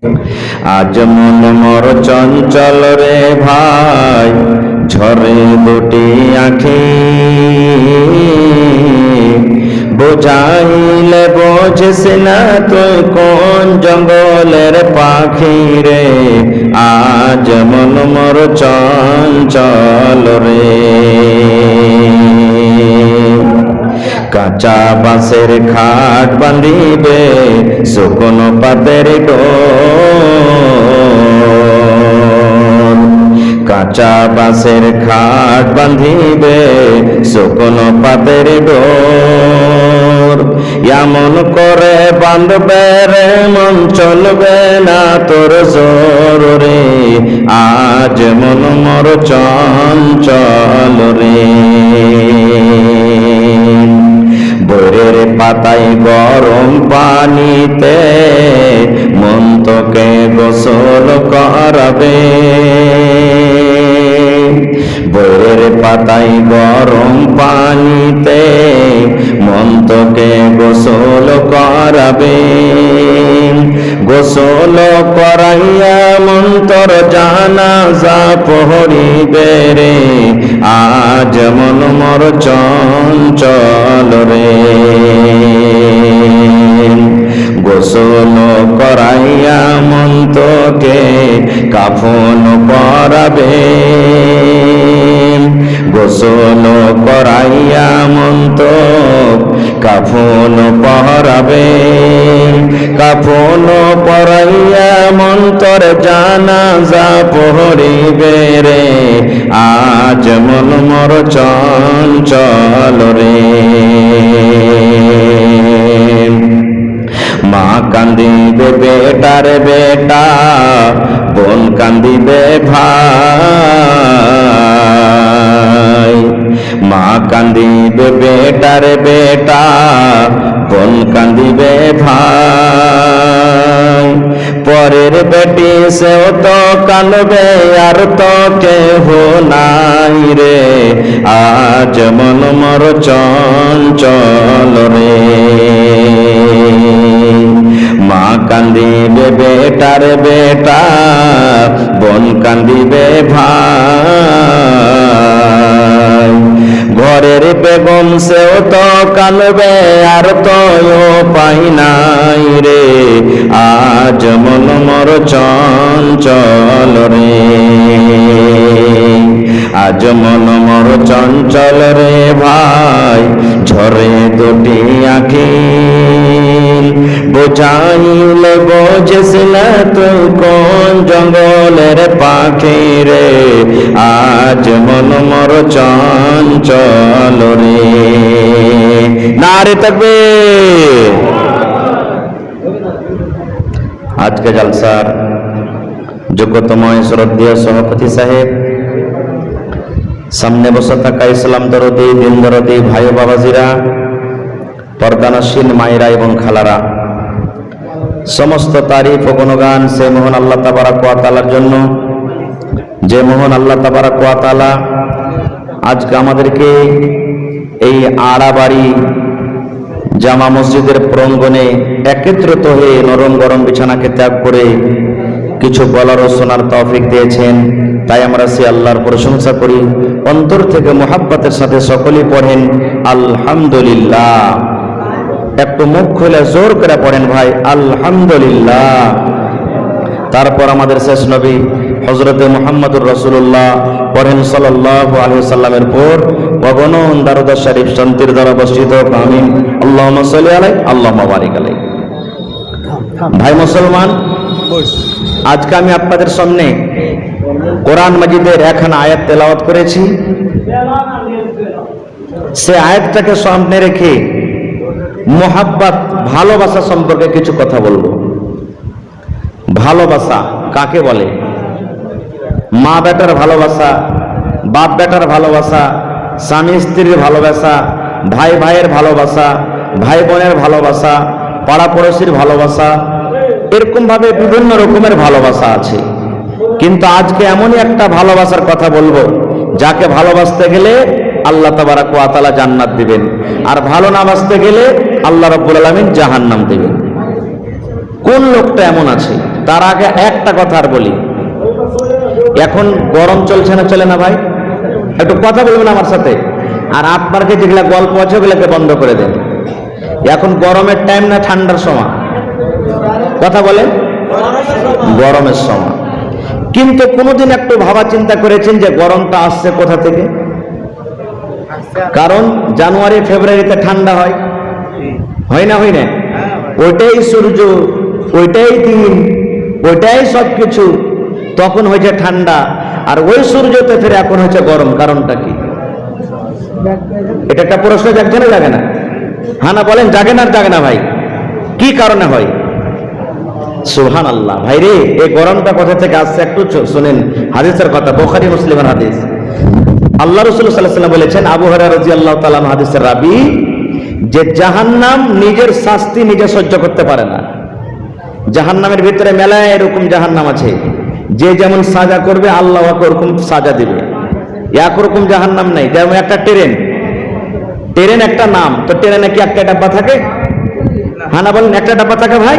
আজ মন মোর চঞ্চল রে ভাই, ঝরে দুটি আঁখি, বুঝাইলে বোঝিস না তুই কোন জঙ্গলের পাখি রে। আজ মন মোর চঞ্চল রে। কাঁচা বাঁশের খাট বাঁধিবে শুকনো পাতের ডোর, কাঁচা বাঁশের খাট বাঁধিবে শুকনো পাতের ডোর। এমন করে বাঁধবে রে মন চলবে না তোর জোর রে। আজ মন মোর চঞ্চল রে। বইরের পাতায় গরম পানিতে মন তোকে গোসল করাবে। বইরের পাতায় গরম পানিতে মন তোকে গোসল করাবে। গোসল করাইয়া মন তোর জানাজা পড়িবে রে। আজ মন মোর চঞ্চল রে। গোসল করাইয়া মন তোকে কাফন পরাবে। গোসল করাইয়া মন তো কাফন পরাবে। কাফন পরাইয়া মন তোর জানাজা পড়িবে রে। আজ মন মোর চঞ্চল রে। মা কান্দিবে বেটার বেটা, বোন কান্দিবে ভাই। মা কান্দিবে বেটার বেটা, বোন কান্দিবে ভাই। পরের বেটি সেও তো কাঁদবে আর তো কেহ নাই রে। আজ মন মোর চঞ্চল রে। মা কান্দিবে বেটার বেটা, বোন কান্দিবে ভাই। ঘরের বেগম সেও তো কাঁদবে আর তো পাই নাই রে। আজ মন মোর চঞ্চল রে। আজ মন মোর চঞ্চল রে ভাই, ঝরে দুটি আঁখি, বুঝাইলে বোঝিস না তুই কোন জঙ্গলের পাখি রে। আজ মন মোর চঞ্চল রে। নারে তাকবীর। আজকে জলসার যোগ্যতম শ্রদ্ধেয় সভাপতি সাহেব, সামনে বসে থাকা ইসলাম দরদি দিন দরদি ভাই বাবাজিরা, পর্দানশীল মায়েরা এবং খালারা, সমস্ত তারিফ ও গুণগান সে মহান আল্লাহ তাবারাক ওয়া তাআলার জন্য, যে মহান আল্লাহ তাবারাক ওয়া তাআলা আজকে আমাদেরকে এই আড়াবাড়ি জামা মসজিদের প্রাঙ্গণে একত্রিত হয়ে নরম গরম বিছানাকে ত্যাগ করে কিছু বলার ও শোনার তৌফিক দিয়েছেন। তাই আমরা সে আল্লাহর প্রশংসা করি। অন্তর থেকে মোহাব্বতের সাথে সকলেই পড়েন আলহামদুলিল্লাহ। একটু মুখ খুলে জোর করে পড়েন ভাই আলহামদুলিল্লাহ। তারপর আমাদের শেষ নবী হযরতে মুহাম্মদুর রাসূলুল্লাহ পড়েন সাল্লাল্লাহু আলাইহি ওয়াসাল্লামের পর অগণন দরুদ শরীফ শান্তির দ্বারা বর্ষিত হোক, আমিন। আল্লাহুম্মা সাল্লি আলাইহি আল্লাহুম্মা বারিক আলাইহি। ভাই মুসলমান, আজকে আমি আপনাদের সামনে কোরআন মাজিদের একখানা আয়াত তেলাওয়াত করেছি। সে আয়াতটাকে সামনে রেখে মোহাব্বত ভালোবাসা সম্পর্কে কিছু কথা বলবো। ভালোবাসা কাকে বলে? মা বেটার ভালোবাসা, বাপ বেটার ভালোবাসা, স্বামী স্ত্রীর ভালোবাসা, ভাই ভাইয়ের ভালোবাসা, ভাই বোনের ভালোবাসা, পাড়া পড়োশির ভালোবাসা, এরকম ভাবে বিভিন্ন রকমের ভালোবাসা আছে। কিন্তু আজকে এমনই একটা ভালোবাসার কথা বলবো যাকে ভালোবাসতে গেলে আল্লাহ তাবারাক ওয়া তাআলা জান্নাত দিবেন, আর ভালো না বাসতে গেলে আল্লাহ রাব্বুল আলামিন জাহান্নাম দিবেন। কোন লোকটা এমন আছে তার আগে একটা কথা আর বলি, এখন গরম চলছে না, চলে না ভাই? একটু কথা বলবেন আমার সাথে। আর আপনার যে যেগুলা গল্প আছে ওগুলোকে বন্ধ করে দেন। এখন গরমের টাইম না ঠান্ডার সময়? কথা বলেন। গরমের সময়। কিন্তু কোনোদিন একটু ভাবা চিন্তা করেছেন যে গরমটা আসছে কোথা থেকে? কারণ জানুয়ারি ফেব্রুয়ারিতে ঠান্ডা হয়, হয় না? হয় না? ওইটাই সূর্য, ওইটাই দিন, ওইটাই সবকিছু, তখন হয়েছে ঠান্ডা। আর ওই সূর্যতে ফিরে এখন হচ্ছে গরম। কারণটা কি? এটা একটা প্রশ্ন জাগছে না জাগে না? হ্যাঁ না বলেন, জাগে না? আর জাগে না ভাই? কি কারণে হয়? সুবহানাল্লাহ। ভাই রে, এই গরমটা কোথা থেকে আসছে একটু শুনেন হাদিসের কথা, বুখারী মুসলিমের হাদিস। আল্লাহ রাসূল সাল্লাল্লাহু আলাইহি ওয়াসাল্লাম বলেছেন, আবু হুরায়রা রাদিয়াল্লাহু তাআলা হাদিসের রাবী, যে জাহান্নাম নিজের শাস্তি নিজে সহ্য করতে পারে না। জাহান্নামের ভিতরে মেলা এরকম জাহান্নাম আছে, যে যেমন সাজা করবে আল্লাহ ওরকম সাজা দিবে। একরকম জাহান্নাম নাই। যেমন একটা ট্রেন একটা নাম, তো ট্রেনে কি একটা ডাব্বা থাকে? হ্যাঁ না বলেন, একটা ডাব্বা থাকে ভাই?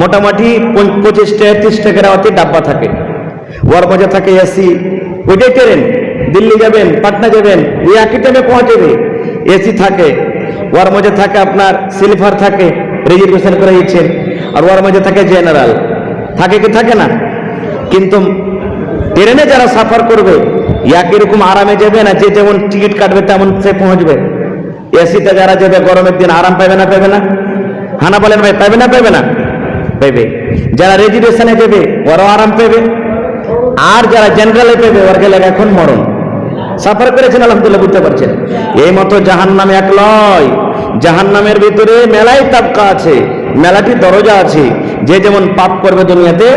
মোটামুটি 25-30 টাকার আওয়াতে ডাব্বা থাকে। ওর মধ্যে থাকে এসি। ওইটাই ট্রেন। দিল্লি যাবেন, পাটনা যাবেন, ওই একই টাইমে পৌঁছাবে। এসি থাকে, ওর মধ্যে থাকে আপনার স্লিপার থাকে, রিজার্ভেশন করে দিচ্ছেন। আর ওর মধ্যে থাকে জেনারেল। থাকে কি থাকে না? কিন্তু ট্রেনে যারা সাফার করবে একই রকম আরামে যাবে না, যে যেমন টিকিট কাটবে তেমন সে পৌঁছবে। এসিতে যারা যাবে গরমের দিন আরাম পাবে না? পাবে না? হানা বলেন ভাই, পাবে না? পাবে না? পাবে। যারা রিজার্ভেশনে যাবে ওরাও আরাম পাবে, আর যারা জেনারেলে পাবে ওর গেলে এখন মরণ। সাফার করেছেন আলহামদুলিল্লাহ, বুঝতে পারছেন? এই মতো জাহান্নাম এক লয়। জাহান্নামের ভিতরে মেলাই তাবকা আছে, মেলাটি দরজা আছে। যে যেমন পাপ করবে দুনিয়াতে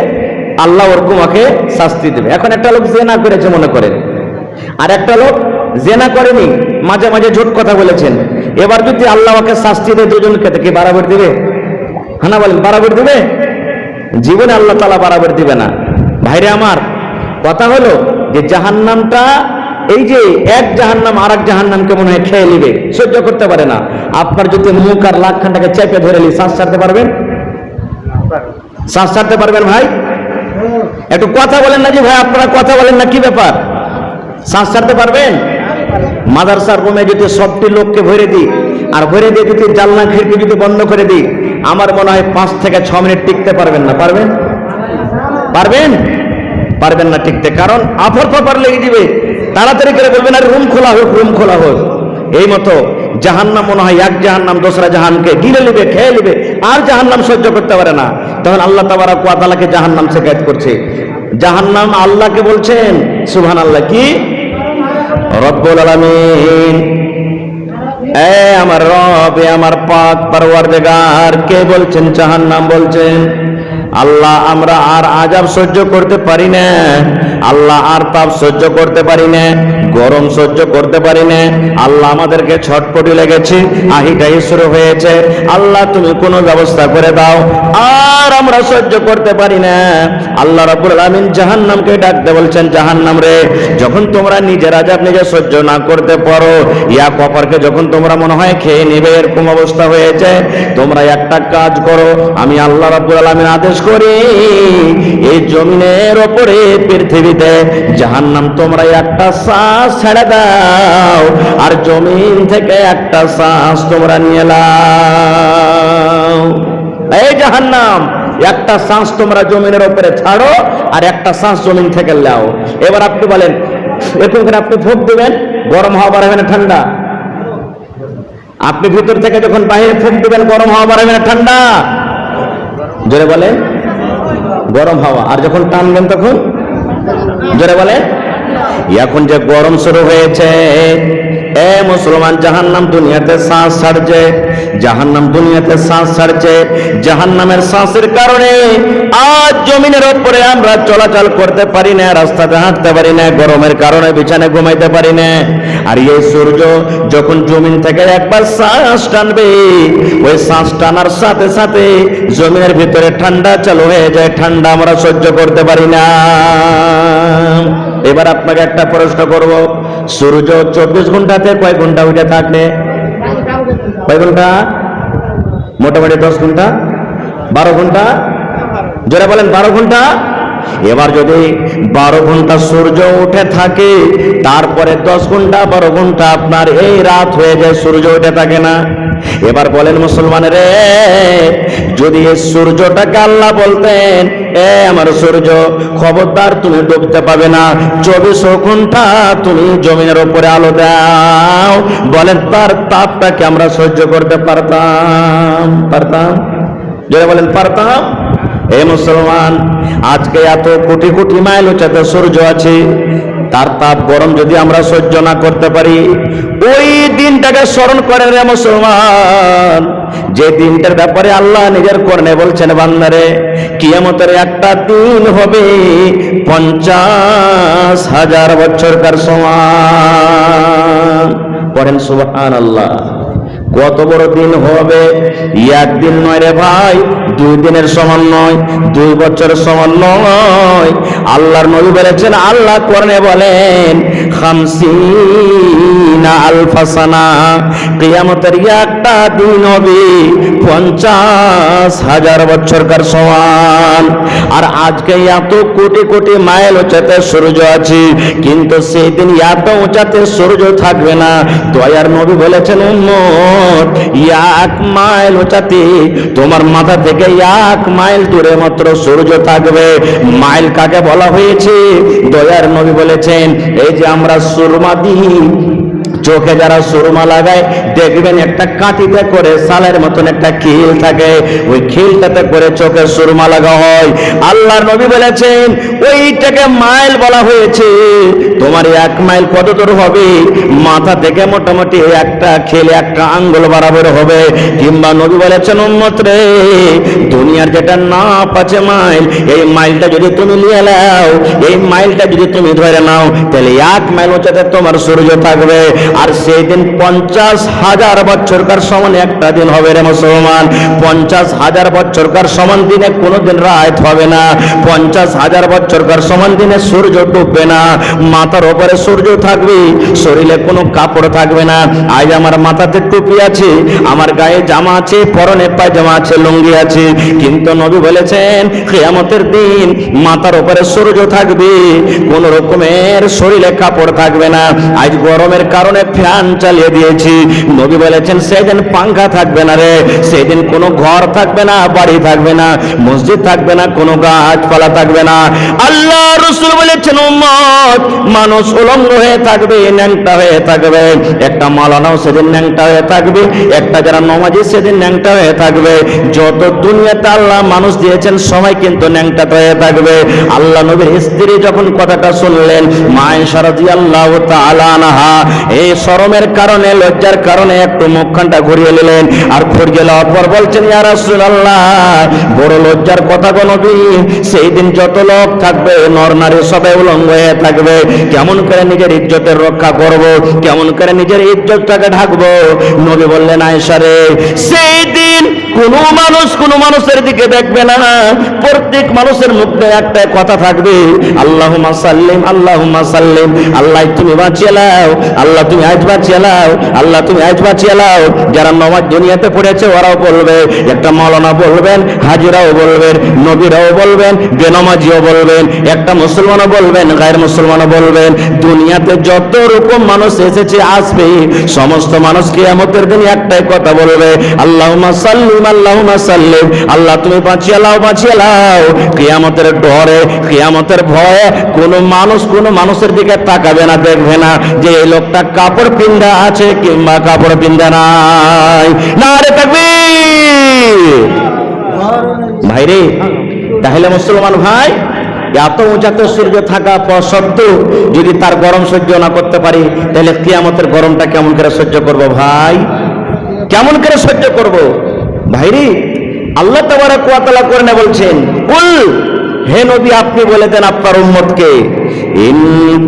আল্লাহ ওরকম ওকে শাস্তি দেবে। এখন একটা লোক জেনা করেছে মনে করেন, আর একটা লোক জেনা করেনি, মাঝে মাঝে ঝুট কথা বলেছেন। এবার যদি আল্লাহ ওকে শাস্তি দেয়, দুজনকে থেকে বরাবর দিবে? হ্যাঁ বলেন, বরাবর দিবে? জীবনে আল্লাহ তাআলা বরাবর দিবে না। ভাইরে আমার, কথা হলো যে জাহান্নামটা, এই যে এক জাহান্নাম আর এক জাহান্নামকে মনে হয় খেয়ে নিবে, সহ্য করতে পারে না। আপনার যদি মুখ আর লাখখানটাকে চেপে ধরে নি, শ্বাস ছাড়তে পারবেন? শ্বাস ছাড়তে পারবেন ভাই? একটু কথা বলেন না যে ভাই, আপনারা কথা বলেন না, কি ব্যাপার? শ্বাস ছাড়তে পারবেন? মাদ্রাসার রুমে যদি সবটি লোককে ভরে দিই, আর ভরে দিয়ে যদি জানলা খিড়কি যদি বন্ধ করে দিই, আমার মনে হয় 5 থেকে 6 মিনিট টিকতে পারবেন না। পারবেন? পারবেন? পারবেন না টিকতে। কারণ আফর ফাফর লেগে দিবে। তাড়াতাড়ি করে বলবেন আর রুম খোলা হোক, রুম খোলা হোক। এই মতো জাহান্নাম মনে হয় এক জাহান্নাম দোসরা জাহানকে গিলে নেবে, খেয়ে নেবে, আর জাহান্নাম সহ্য করতে পারে না। তখন আল্লাহ তাবারক ওয়া তাআলাকে জাহান্নাম শিকায়ত করছে। জাহান্নাম আল্লাহকে বলছেন, সুবহানাল্লাহ, কি রব্বুল আলামিন, এ আমার রব, এ আমার পাক পরওয়ারদিগার। কে বলছেন? জাহান্নাম বলছেন, আল্লাহ আমরা আর আযাব সহ্য করতে পারি না, আল্লাহ আর তাপ সহ্য করতে পারি না, গরম সহ্য করতে পারি না। আল্লাহ আমাদেরকে ছটপটি লেগেছে, আহিটাই শুরু হয়েছে। আল্লাহ তুমি কোনো ব্যবস্থা করে দাও, আর আমরা সহ্য করতে পারি না। আল্লাহ রাব্বুল আলামিন জাহান্নামকে ডাকতে বলছেন, জাহান্নাম রে, যখন তোমরা নিজের আযাব নিজে সহ্য না করতে পারো, ইয়া কপারকে যখন তোমরা মনে হয় খেয়ে নেবে, এরকম অবস্থা হয়েছে, তোমরা একটা কাজ করো, আমি আল্লাহ রাব্বুল আলামিন আদেশ করি, এই জমিনের উপরে পৃথিবীতে জাহান্নাম তোমরা একটা শ্বাস ছেড়ে দাও, আর জমিন থেকে একটা শ্বাস তোমরা নিয়ে নাও। এই জাহান্নাম, একটা শ্বাস তোমরা জমিনের উপরে ছাড়ো, আর একটা শ্বাস জমিন থেকে নাও। এবার আপনি বলেন, এরকম করে আপনি ফুঁক দিবেন, গরম হাওয়া বাড়াবে না ঠান্ডা? আপনি ভিতর থেকে যখন বাইরে ফুঁক দিবেন, গরম হাওয়া বাড়াবে না ঠান্ডা? জোরে বলেন, গরম হাওয়া। আর যখন টানবেন তখন? জোরে বলেন। এখন যে গরম শুরু হয়েছে, এ মুসলমান, জাহান্নাম দুনিয়াতে শ্বাস ছাড়ছে, জাহান্নাম দুনিয়াতে শ্বাস ছাড়ছে। জাহান্নামের শ্বাসের কারণে আজ জমিনের উপরে আমরা চলাচল করতে পারি না, রাস্তাতে হাঁটতে পারি না, গরমের কারণে বিছানায় ঘুমাইতে পারি না। আর এই সূর্য যখন জমিন থেকে একবার শ্বাস টানবে, ওই শ্বাস টানার সাথে সাথে জমিনের ভিতরে ঠান্ডা চালু হয়ে যায়, ঠান্ডা আমরা সহ্য করতে পারি না। এবার আপনাকে একটা প্রশ্ন করব, সূর্য 24 ঘন্টাতে কয় ঘন্টা উঠে থাকলে? কয় ঘন্টা? মোটামুটি 10 ঘন্টা, 12 ঘন্টা, যারা বলেন 12 ঘন্টা। এবার যদি 12 ঘন্টা সূর্য উঠে থাকে, তারপরে 10 ঘন্টা 12 ঘন্টা আপনার এই রাত হয়ে যায়, সূর্য উঠে থাকে না। এবার বলেন মুসলমানের, যদি এই সূর্যটাকে আল্লাহ বলতেন, আমার সূর্য খবরদার তুমি ডুবতে পাবে না, 24 ঘন্টা তুমি জমিনের উপরে আলো দাও, বলেন তার তাপটাকে আমরা সহ্য করতে পারতাম? যারা বলেন পারতাম? হে মুসলমান, আজকে এত কোটি কোটি মাইল উচ্চতায় সূর্য আছে, তার তাপ গরম যদি আমরা সহ্য না করতে পারি, ওই দিনটাকে স্মরণ করেন রে মুসলমান, যে দিনটার ব্যাপারে আল্লাহ নিজের কোরআনে বলছেন, বান্দারে কিয়ামতের একটা দিন হবে 50,000 বছরকার সমান। পড়েন সুবহানাল্লাহ। কত বড় দিন হবে! একদিন নয় রে ভাই, 2 দিনের সমান নয়, 2 বছরের সমান নয়। আল্লাহর নবী বলেছেন, আল্লাহ কোরআনে বলেন 50 আলফা সানা, কিয়ামতের একটা দিন হবে 50,000 বছরকার সমান। আর আজকে এত কোটি কোটি মাইল উচ্চতে সূর্য আছে, কিন্তু সেই দিন এত উঁচাতে সূর্য থাকবে না। দয়ার নবী বলেছেন, উম্মত 1 মাইল উঁচাতে তোমার মাথা থেকে 1 মাইল দূরে মাত্র সূর্য থাকবে। মাইল কাকে বলা হয়েছে? দয়ার নবী বলেছেন, এই যে আমরা সুরমা দিই, চোখে যারা সুরমা লাগায় দেখবেন একটা কাঁটিতে করে সালের মতন একটা খিল থাকে, ওই খিলটাতে করে চোখে সুরমা লাগা হয়। আল্লাহর নবী বলেছেন ওইটাকে মাইল বলা হয়েছে। তোমার 1 মাইল কত দূর হবে? মাথা থেকে মোটামুটি একটা খিল 1 আঙ্গুল বরাবর হবে। কিংবা নবী বলেছেন, উম্মত রে, দুনিয়ার যেটা না 5 মাইল, এই মাইলটা যদি তুমি নিয়ে নাও, এই মাইলটা যদি তুমি ধরে নাও, তাহলে 1 মাইল উচ্চতায় তোমার সূর্য থাকবে। আর সেই দিন 50,000 বছরকার সমান একটা দিন হবে রে মুসলমান। 50,000 বছরকার সমান দিনে কোনোদিন রাত হবে না, 50,000 বছরকার সমান দিনে সূর্য ডুববে না, মাথার উপরে সূর্য থাকবে, শরীরে কোনো কাপড় থাকবে না। আজ আমার মাথাতে টুপি আছে, আমার গায়ে জামা আছে, পরনে পায়জামা আছে, লুঙ্গি আছে, কিন্তু নবী বলেছেন কিয়ামতের দিন মাথার উপরে সূর্য থাকবে, কোন রকমের শরীরে কাপড় থাকবে না। আজ গরমের কারণে ফ্যান চালিয়ে দিয়েছি, নবী বলেছেন সেদিন পাঙ্খা থাকবে না রে, সেদিন কোনো ঘর থাকবে না, বাড়ি থাকবে না, মসজিদ থাকবে না, কোনো গাছপালা থাকবে না। আল্লাহ রাসূল বলেছেন, উম্মত মানুষ উলঙ্গ হয়ে থাকবে, ন্যাংটা হয়ে থাকবে। একটা মাওলানাও সেদিন ন্যাংটা হয়ে থাকবে, একটা যারা নমাজি সেদিন ন্যাংটা হয়ে থাকবে। যত দুনিয়াতে আল্লাহ মানুষ দিয়েছেন সবাই কিন্তু ন্যাংটা হয়ে থাকবে। আল্লাহ নবীর স্ত্রী যখন কথাটা শুনলেন, মা আয়েশা রাদিয়াল্লাহু তাআলা আনহা এই শরমের কারণে, লজ্জার কারণে একটু মুখখানটা ঘুরিয়ে নিলেন, আর ঘুরিয়ে নেওয়ার পর বলছেন, ইয়া রাসূলুল্লাহ, বড় লজ্জার কথা গো নবী, সেই দিন যত লোক থাকবে নর নারী সবাই উলঙ্গ হয়ে থাকবে, কেমন করে নিজের ইজ্জতের রক্ষা করব, কেমন করে নিজের ইজ্জতটাকে ঢাকবো? নবী বললেন, আয়েশা রে, সেই দিন কোন মানুষের দিকে দেখবে না, প্রত্যেক মানুষের মুখে একটা কথা থাকবে, আল্লাহুম্মা সাল্লিম, আল্লাহুম্মা সাল্লিম, আল্লাহ তুমি বাঁচিয়ে নাও, আল্লাহ তুমি আজ বাঁচিয়ে নাও, আল্লাহ তুমি আজ বাঁচিয়ে নাও। যারা নামাজ দুনিয়াতে পড়েছে ওরাও বলবে, একটা মাওলানা বলবেন, হাজিরাও বলবেন, নবীরাও বলবেন, বেনামাজিও বলবেন, একটা মুসলমানও বলবেন, গায়ের মুসলমানও বলবেন। দুনিয়াতে যত রকম মানুষ এসেছে আসবে, সমস্ত মানুষ কিয়ামতের দিন একটাই কথা বলবে, আল্লাহুম্মা সাল্লিম, আল্লাহুম্মা সাল্লিম, আল্লাহ তুমি বাঁচিয়ে নাও, বাঁচিয়ে নাও। কিয়ামতের ডরে, কিয়ামতের ভয়ে কোনো মানুষের দিকে তাকাবে না, দেখবে না যে এই লোকটা কাপড় পিন্ধা আছে কিংবা কাপড় পিন্ধা নাই। নারে তাকবীর! ভাইরে, তাহলে মুসলমান ভাই, এত উঁচাতে সূর্য থাকা সত্ত্বেও যদি তার গরম সহ্য না করতে পারি, তাহলে কিয়ামতের গরমটা কেমন করে সহ্য করব ভাই? কেমন করে সহ্য করব ভাইরে? আল্লাহ তাবারাক ওয়া তাআলা কোরআনে বলছেন, কুল, হে নবী আপনি বলে দেন আপনার উম্মতকে, ইন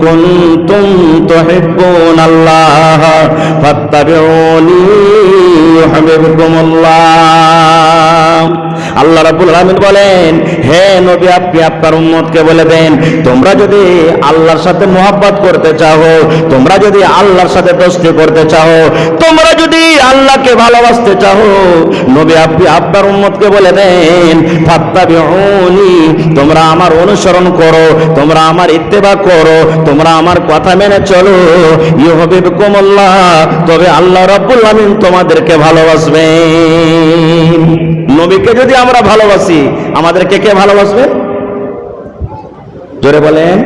কুনতুম তুহিব্বুনাল্লাহ ফাত্তাবিউনি ইউহিব্বুকুমুল্লাহ। আল্লাহ রাব্বুল আলামিন বলেন, হে নবী আপনি আপনার উম্মতকে বলে দেন, তোমরা যদি আল্লাহর সাথে মহব্বত করতে চাও, তোমরা যদি আল্লাহর সাথে দোস্তি করতে চাও, তোমরা যদি আল্লাহকে ভালোবাসতে চাও, নবী আপনি আপনার উম্মতকে বলে দেন ফাত্তাবিউনি, তোমরা আমার অনুসরণ করো, তোমরা আমার ইত্তেবা করো, তোমরা আমার কথা মেনে চলো, ইউহিব্বুকুমুল্লাহ, তবে আল্লাহ রাব্বুল আলামিন তোমাদেরকে ভালোবাসবেন। নবীকে যদি আমরা ভালোবাসি, আমাদেরকে কে ভালোবাসবে? জোরে বলেন।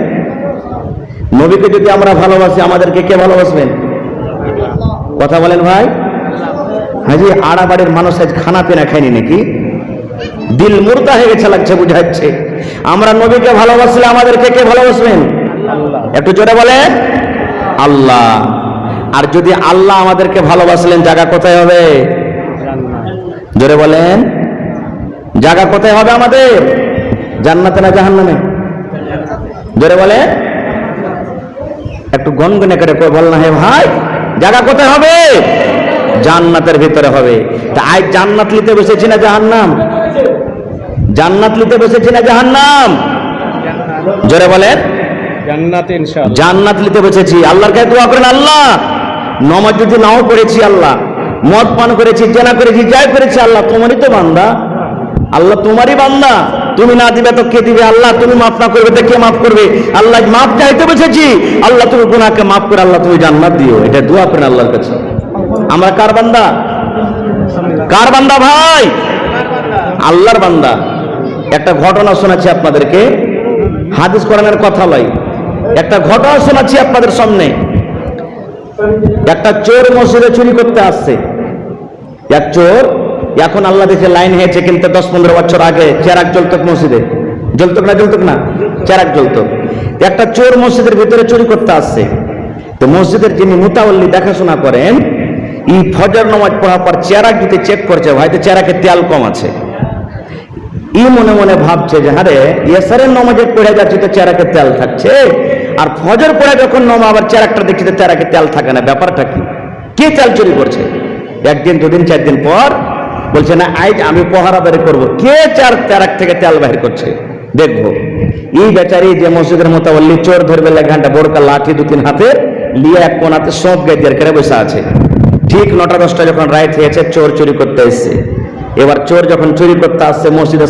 নবীকে যদি আমরা ভালোবাসি, আমাদেরকে কে ভালোবাসবেন? কথা বলেন ভাই। হাজি আড়াবাড়ির মানুষ আজ খানা পিনা খায়নি নাকি? দিল মুর্দা হয়ে গেছে লাগছে, বুঝাচ্ছে। আমরা নবীকে ভালোবাসলে আমাদেরকে কে ভালোবাসবেন? একটু জোরে বলেন, আল্লাহ। আর যদি আল্লাহ আমাদেরকে ভালোবাসলেন, জায়গা কোথায় হবে? জোরে বলেন, জায়গা কোথায় হবে আমাদের? জান্নাতে না জাহান্নামে? জোরে বলে, একটু গনগনে করে বল না হে ভাই, জায়গা কোথায় হবে? জান্নাতের ভিতরে হবে। তা আজ জান্নাত নিতে বসেছি না জাহান্নাম? জান্নাত নিতে বসেছি না জাহান্নাম? জোরে বলেন, জান্নাত ইনশাআল্লাহ। জান্নাত নিতে বসেছি। আল্লাহর কাছে দোয়া করেন, আল্লাহ নামাজ যদি নাও পড়েছি, আল্লাহ মদ পান করেছি, জেনা করেছি, যাই করেছি, আল্লাহ তোমারই তো বান্দা, আল্লাহ তোমারই বান্দা, তুমি না দিবে তো কে দিবে? আল্লাহ তুমি মাফ না করবে তো কে মাফ করবে? আল্লাহ মাফ চাইতে বসেছি, আল্লাহ তুমি গুনাহকে মাফ করে, আল্লাহ তুমি জান্নাত দিও। এটা দোয়া করেন আল্লাহর কাছে। আমরা কার বান্দা? কার বান্দা ভাই? আল্লাহর বান্দা। একটা ঘটনা শোনাচ্ছি আপনাদেরকে, হাদিস কোরআনের কথা লয়, একটা ঘটনা শোনাচ্ছি আপনাদের সামনে। একটা চোর মসজিদে চুরি করতে আসছে। এক চোর, এখন আল্লাহ দেখে লাইন হয়েছে, কিন্তু 10-15 বছর আগে চেরাগ জ্বলত মসজিদে, জ্বলতো না চেরাগ জ্বলতো। একটা চোর মসজিদের ভিতরে চুরি করতে আসছে। তো মসজিদের যিনি মুতাওয়াল্লি দেখাশোনা করেন, এই ফজর নামাজ পড়ার পর চেরাগ যদি চেক করছে, হয়তো চেরাগে তেল কম আছে, ই মনে মনে ভাবছে যে আরে এসারের নামাজে পড়ে যাচ্ছে তো চেরাগে তেল থাকছে, আর ফজর পড়ে যখন নামা আবার চেরাগটা দেখছি তো চেরাগে তেল থাকে না, ব্যাপারটা কি? কে তেল চুরি করছে? একদিন, দুদিন, 4 দিন পর বলছে না আজ আমি পহারাদারি করব, কে চেরাগ থেকে তেল বাহির করছে দেখবো। এই বেচারি যে মসজিদের মোতাবল্লি, চোর ধরবে ঘন্টা বড়কা লাঠি 2-3 হাতে লিয়ে এক কোনাতে সব গাইদের করে বসে আছে। ঠিক 9টা-10টা যখন রাইট হয়েছে, চোর চুরি করতে এসছে। এবার চোর যখন চুরি করতে আসছে, মসজিদের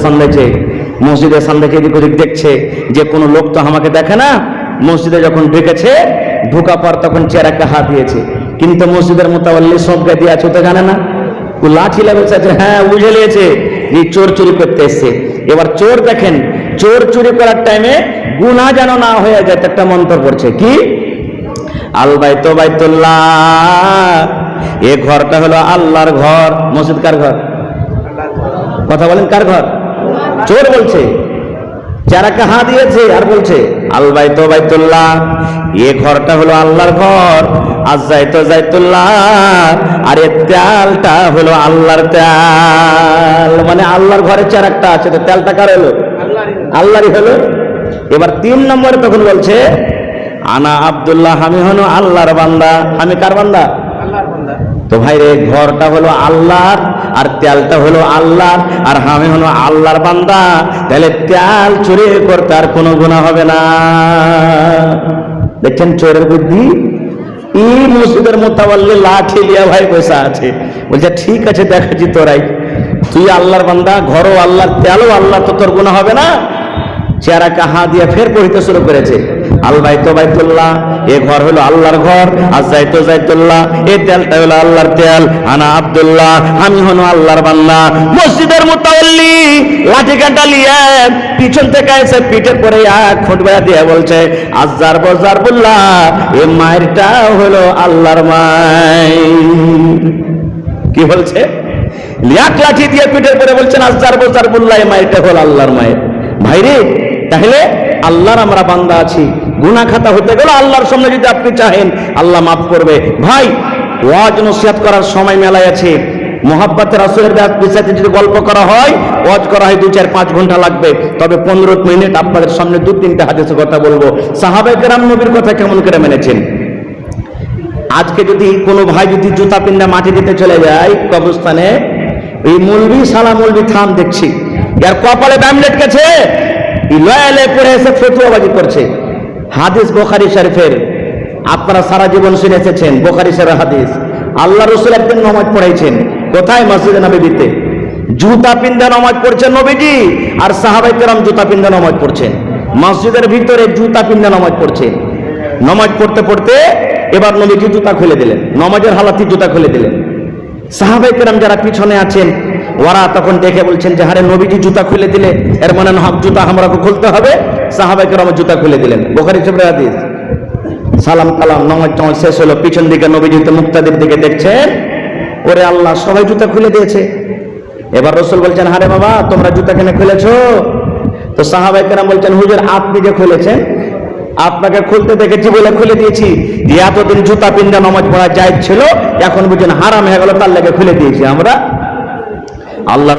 সামনে এদিক ওদিক দেখছে যে কোনো লোক তো আমাকে দেখে না। মসজিদে যখন ঢুকেছে, ঢুকা পর তখন চেরাকে হাত দিয়েছে, কিন্তু মসজিদের মোতাবল্লি সব গায়ে দিয়ে আছে তো জানে না। ও লাঠি লাগছে, হ্যাঁ বুঝে নিয়েছে যে চোর চুরি করতে এসছে। এবার চোর দেখেন, চোর চুরি করার টাইমে গুনাহ যেন না হয়ে যায়, একটা মন্ত্র পড়ছে কি? আল বাইতু বাইতুল্লাহ, এ ঘরটা হলো আল্লাহর ঘর। মসজিদ কার ঘর? কথা বলেন, কার ঘর? চোর বলছে, যারাকে হাত দিয়েছে আর বলছে আল বাইতু বাইতুল্লাহ, এ ঘরটা হলো আল্লাহর ঘর। আর যাইতো যাইতুল্লাহ, আর এ তেলটা হলো আল্লাহর তেল। মানে আল্লাহর ঘরে চেরাগটা আছে, তো তেলটা কার হলো? আল্লাহরই হলো। এবার 3 নম্বরে তখন বলছে আনা আব্দুল্লাহ, আমি হলো আল্লাহর বান্দা। আমি কার বান্দা? আল্লাহর বান্দা। তো ভাই রে, ঘরটা হলো আল্লাহর, আর তেলটা হলো আল্লাহর, আর আমি হলো আল্লাহর বান্দা, তাহলে তেল চুরি করতে আর কোনো গুনাহ হবে না। দেখছেন চোরের বুদ্ধি। এই মসজিদের মোতাবল্লি লাঠি লিয়া ভাই বসে আছে, বলছে ঠিক আছে দেখাচ্ছি তোরাই, তুই আল্লাহর বান্দা, ঘরও আল্লাহর, তেলও আল্লাহ, তো তোর গুনাহ হবে না। চেহারাকে হাত দিয়ে ফের পড়িতে শুরু করেছে, আল বাইতু বাইতুল্লাহ, এ ঘর হলো আল্লাহর ঘর। আর যাইতো যাইতুল্লাহ, এই তেলটা হলো আল্লাহর তেল। আনা আব্দুল্লাহ, আমি হলো আল্লাহর বান্দা। মসজিদের মুতাওয়াল্লি লাঠি কাঁটা নিয়ে পিছন থেকে এসে পিঠের পরে এক খুঁটবা দিয়ে বলছে আজ্জার বজারবুল্লাহ, এ মায়েরটা হলো আল্লাহর মায়ের। কি বলছে? এক লাঠি দিয়ে পিঠের পরে বলছেন আজ্জার বজারবুল্লাহ, এ মায়েরটা হলো আল্লাহর মায়ের। ভাইরে, তাহলে আল্লাহর আমরা বান্দা আছি, গুনাহ খাতা হতে গেলে আল্লাহর সামনে যদি আপনি চাহেন, আল্লাহ মাফ করবে। ভাই, ওয়াজ নসিহত করার সময় মেলায় আছে, মোহাব্বতে রাসূলের বিষয়ে যদি গল্প করা হয়, ওয়াজ করা হয় 2-4-5 ঘন্টা লাগবে, তবে 15 মিনিট আপনাদের সামনে 2-3টা হাদিসের কথা বলবো। সাহাবায়ে কেরাম নবীর কথা কেমন করে মেনেছেন। আজকে যদি কোনো ভাই যদি জুতা পিন্ডা মাটি দিতে চলে যায় কবরস্থানে, এই মুলবি সালা মুলবি থাম দেখছি, यार কপালে ব্যামলেট গেছে, লয়ালে পড়ে এসে ফতুয়াবাজি করছে। হাদিস বুখারী শরীফের, আপনারা সারা জীবন শুনে এসেছেন বুখারী শরীফের হাদিস। আল্লাহ রাসূল একদিন নামাজ পড়াইছেন, কোথায়? মসজিদে নববীতে। জুতা পিন্দা নামাজ পড়ছেন নবীজি, আর সাহাবায়ে কেরাম জুতা পিন্দা নামাজ পড়ছেন। মসজিদের ভিতরে জুতা পিন্দা নামাজ পড়ছেন। নামাজ পড়তে পড়তে এবার নবীজি জুতা খুলে দিলেন, নামাজের হালাতে জুতা খুলে দিলেন। সাহাবায়ে কেরাম যারা পিছনে আছেন ওরা তখন দেখে বলছেন যে আরে নবীজি জুতা খুলে দিলে, এর মানে জুতা আমরাকে খুলতে হবে। সাহাবায়ে কেরাম জুতা খুলে দিলেন, বুখারী শরীফের হাদিস। সালাম কালাম নামাজ টামাজ শেষ হলো, পিছন দিকে নবীজি তো মুক্তাদির দিকে দেখছেন, ওরে আল্লাহ সবাই জুতা খুলে দিয়েছে। এবার রাসূল বলছেন, আরে বাবা তোমরা জুতা কেন খুলেছো? তো সাহাবায়ে কেরাম বলছেন, হুজুর আপনি যে খুলেছেন, আপনাকে খুলতে দেখেছি বলে খুলে দিয়েছি। এতদিন জুতা পিন্দা নামাজ পড়া জায়েজ ছিল, এখন বুঝেন হারাম হয়ে গেল, তার লেগে খুলে দিয়েছি আমরা। আল্লাহ